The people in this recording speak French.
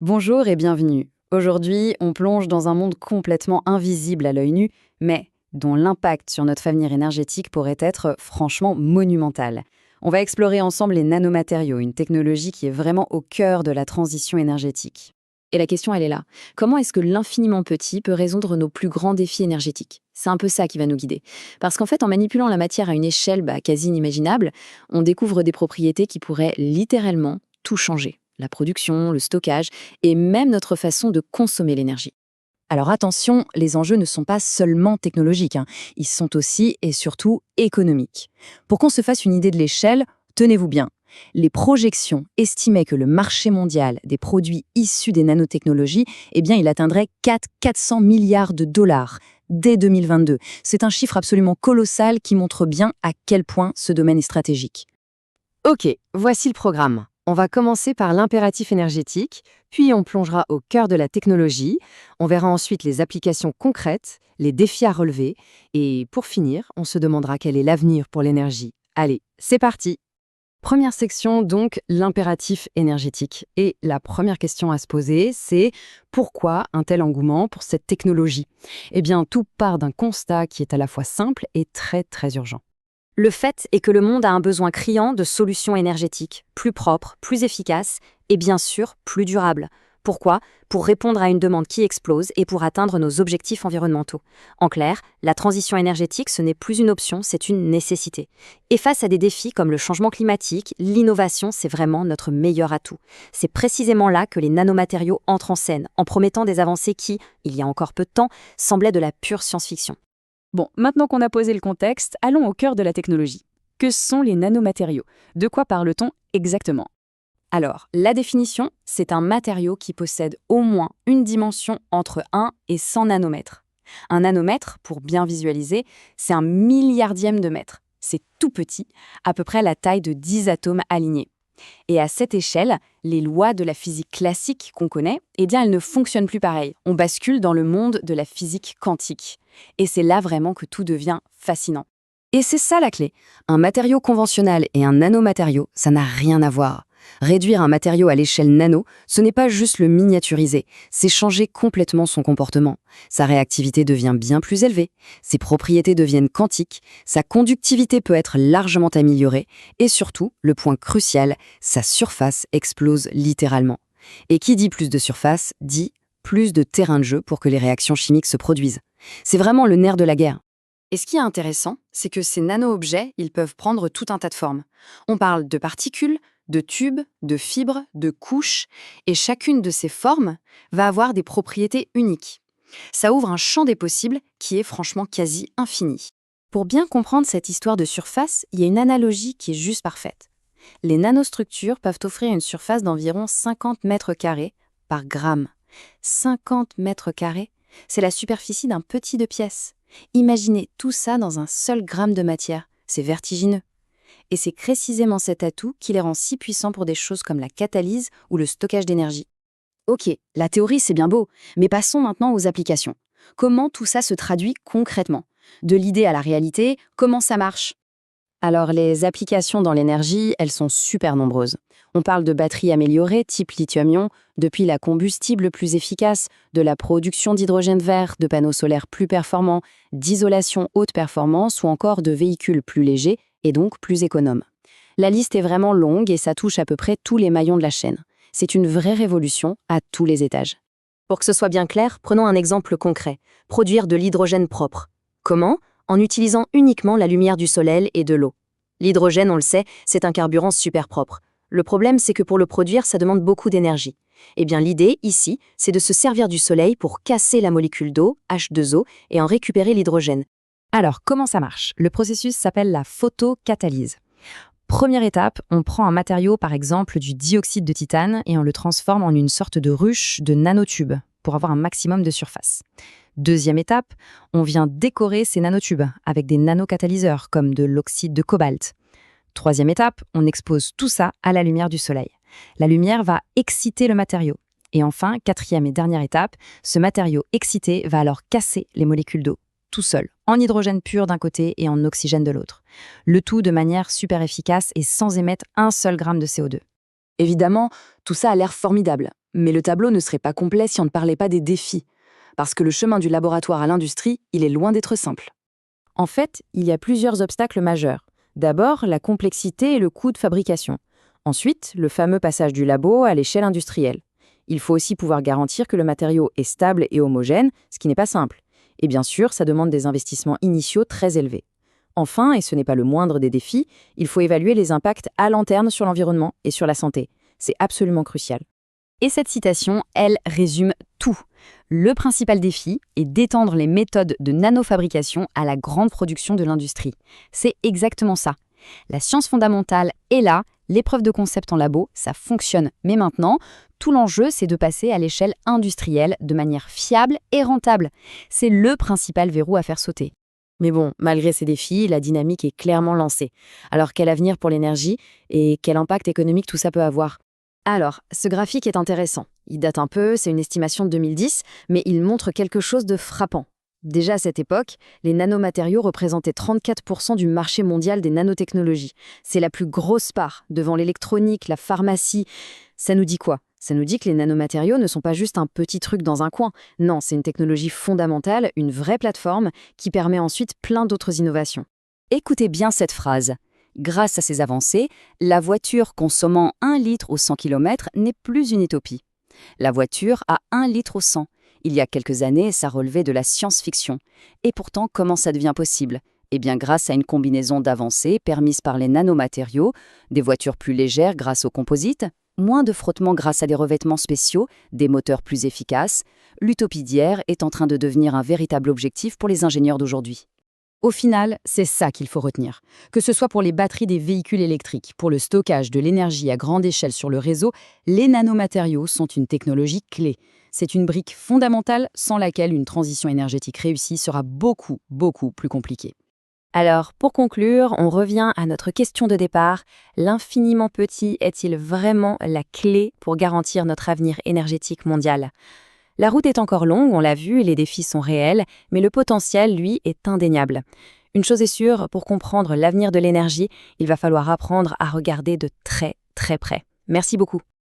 Bonjour et bienvenue. Aujourd'hui, on plonge dans un monde complètement invisible à l'œil nu, mais dont l'impact sur notre avenir énergétique pourrait être franchement monumental. On va explorer ensemble les nanomatériaux, une technologie qui est vraiment au cœur de la transition énergétique. Et la question, elle est là. Comment est-ce que l'infiniment petit peut résoudre nos plus grands défis énergétiques? C'est un peu ça qui va nous guider. Parce qu'en fait, en manipulant la matière à une échelle quasi inimaginable, on découvre des propriétés qui pourraient littéralement tout changer. La production, le stockage et même notre façon de consommer l'énergie. Alors attention, les enjeux ne sont pas seulement technologiques, ils sont aussi et surtout économiques. Pour qu'on se fasse une idée de l'échelle, tenez-vous bien. Les projections estimaient que le marché mondial des produits issus des nanotechnologies, il atteindrait 400 milliards de dollars dès 2022. C'est un chiffre absolument colossal qui montre bien à quel point ce domaine est stratégique. Ok, voici le programme. On va commencer par l'impératif énergétique, puis on plongera au cœur de la technologie, on verra ensuite les applications concrètes, les défis à relever, et pour finir, on se demandera quel est l'avenir pour l'énergie. Allez, c'est parti! Première section, donc, l'impératif énergétique. Et la première question à se poser, c'est pourquoi un tel engouement pour cette technologie? Eh bien, tout part d'un constat qui est à la fois simple et très très urgent. Le fait est que le monde a un besoin criant de solutions énergétiques, plus propres, plus efficaces et bien sûr plus durables. Pourquoi? Pour répondre à une demande qui explose et pour atteindre nos objectifs environnementaux. En clair, la transition énergétique, ce n'est plus une option, c'est une nécessité. Et face à des défis comme le changement climatique, l'innovation, c'est vraiment notre meilleur atout. C'est précisément là que les nanomatériaux entrent en scène, en promettant des avancées qui, il y a encore peu de temps, semblaient de la pure science-fiction. Bon, maintenant qu'on a posé le contexte, allons au cœur de la technologie. Que sont les nanomatériaux? De quoi parle-t-on exactement? Alors, la définition, c'est un matériau qui possède au moins une dimension entre 1 et 100 nanomètres. Un nanomètre, pour bien visualiser, c'est un milliardième de mètre. C'est tout petit, à peu près la taille de 10 atomes alignés. Et à cette échelle, les lois de la physique classique qu'on connaît, elles ne fonctionnent plus pareil. On bascule dans le monde de la physique quantique. Et c'est là vraiment que tout devient fascinant. Et c'est ça la clé. Un matériau conventionnel et un nanomatériau, ça n'a rien à voir. Réduire un matériau à l'échelle nano, ce n'est pas juste le miniaturiser, c'est changer complètement son comportement. Sa réactivité devient bien plus élevée, ses propriétés deviennent quantiques, sa conductivité peut être largement améliorée, et surtout, le point crucial, sa surface explose littéralement. Et qui dit plus de surface, dit plus de terrain de jeu pour que les réactions chimiques se produisent. C'est vraiment le nerf de la guerre. Et ce qui est intéressant, c'est que ces nano-objets, ils peuvent prendre tout un tas de formes. On parle de particules, de tubes, de fibres, de couches, et chacune de ces formes va avoir des propriétés uniques. Ça ouvre un champ des possibles qui est franchement quasi infini. Pour bien comprendre cette histoire de surface, il y a une analogie qui est juste parfaite. Les nanostructures peuvent offrir une surface d'environ 50 mètres carrés par gramme. 50 mètres carrés, c'est la superficie d'un petit 2 pièces. Imaginez tout ça dans un seul gramme de matière, c'est vertigineux. Et c'est précisément cet atout qui les rend si puissants pour des choses comme la catalyse ou le stockage d'énergie. Ok, la théorie c'est bien beau, mais passons maintenant aux applications. Comment tout ça se traduit concrètement? De l'idée à la réalité, comment ça marche? Alors les applications dans l'énergie, elles sont super nombreuses. On parle de batteries améliorées type lithium-ion, depuis la combustible plus efficace, de la production d'hydrogène vert, de panneaux solaires plus performants, d'isolation haute performance ou encore de véhicules plus légers et donc plus économes. La liste est vraiment longue et ça touche à peu près tous les maillons de la chaîne. C'est une vraie révolution à tous les étages. Pour que ce soit bien clair, prenons un exemple concret. Produire de l'hydrogène propre. Comment? En utilisant uniquement la lumière du soleil et de l'eau. L'hydrogène, on le sait, c'est un carburant super propre. Le problème, c'est que pour le produire, ça demande beaucoup d'énergie. Eh bien, l'idée, ici, c'est de se servir du soleil pour casser la molécule d'eau, H2O, et en récupérer l'hydrogène. Alors, comment ça marche? Le processus s'appelle la photocatalyse. Première étape, on prend un matériau, par exemple du dioxyde de titane, et on le transforme en une sorte de ruche de nanotubes pour avoir un maximum de surface. Deuxième étape, on vient décorer ces nanotubes avec des nanocatalyseurs comme de l'oxyde de cobalt. Troisième étape, on expose tout ça à la lumière du soleil. La lumière va exciter le matériau. Et enfin, quatrième et dernière étape, ce matériau excité va alors casser les molécules d'eau, tout seul, en hydrogène pur d'un côté et en oxygène de l'autre. Le tout de manière super efficace et sans émettre un seul gramme de CO2. Évidemment, tout ça a l'air formidable, mais le tableau ne serait pas complet si on ne parlait pas des défis. Parce que le chemin du laboratoire à l'industrie, il est loin d'être simple. En fait, il y a plusieurs obstacles majeurs. D'abord, la complexité et le coût de fabrication. Ensuite, le fameux passage du labo à l'échelle industrielle. Il faut aussi pouvoir garantir que le matériau est stable et homogène, ce qui n'est pas simple. Et bien sûr, ça demande des investissements initiaux très élevés. Enfin, et ce n'est pas le moindre des défis, il faut évaluer les impacts à long terme sur l'environnement et sur la santé. C'est absolument crucial. Et cette citation, elle résume tout. Le principal défi est d'étendre les méthodes de nanofabrication à la grande production de l'industrie. C'est exactement ça. La science fondamentale est là, l'épreuve de concept en labo, ça fonctionne. Mais maintenant, tout l'enjeu, c'est de passer à l'échelle industrielle de manière fiable et rentable. C'est le principal verrou à faire sauter. Mais bon, malgré ces défis, la dynamique est clairement lancée. Alors quel avenir pour l'énergie et quel impact économique tout ça peut avoir? Alors, ce graphique est intéressant. Il date un peu, c'est une estimation de 2010, mais il montre quelque chose de frappant. Déjà à cette époque, les nanomatériaux représentaient 34% du marché mondial des nanotechnologies. C'est la plus grosse part, devant l'électronique, la pharmacie. Ça nous dit quoi? Ça nous dit que les nanomatériaux ne sont pas juste un petit truc dans un coin. Non, c'est une technologie fondamentale, une vraie plateforme qui permet ensuite plein d'autres innovations. Écoutez bien cette phrase. Grâce à ces avancées, la voiture consommant 1 litre au 100 km n'est plus une utopie. La voiture a 1 litre au 100. Il y a quelques années, ça relevait de la science-fiction. Et pourtant, comment ça devient possible? Eh bien, grâce à une combinaison d'avancées permises par les nanomatériaux, des voitures plus légères grâce aux composites, moins de frottement grâce à des revêtements spéciaux, des moteurs plus efficaces, l'utopie d'hier est en train de devenir un véritable objectif pour les ingénieurs d'aujourd'hui. Au final, c'est ça qu'il faut retenir. Que ce soit pour les batteries des véhicules électriques, pour le stockage de l'énergie à grande échelle sur le réseau, les nanomatériaux sont une technologie clé. C'est une brique fondamentale sans laquelle une transition énergétique réussie sera beaucoup, beaucoup plus compliquée. Alors, pour conclure, on revient à notre question de départ. L'infiniment petit est-il vraiment la clé pour garantir notre avenir énergétique mondial? La route est encore longue, on l'a vu, et les défis sont réels, mais le potentiel, lui, est indéniable. Une chose est sûre, pour comprendre l'avenir de l'énergie, il va falloir apprendre à regarder de très, très près. Merci beaucoup.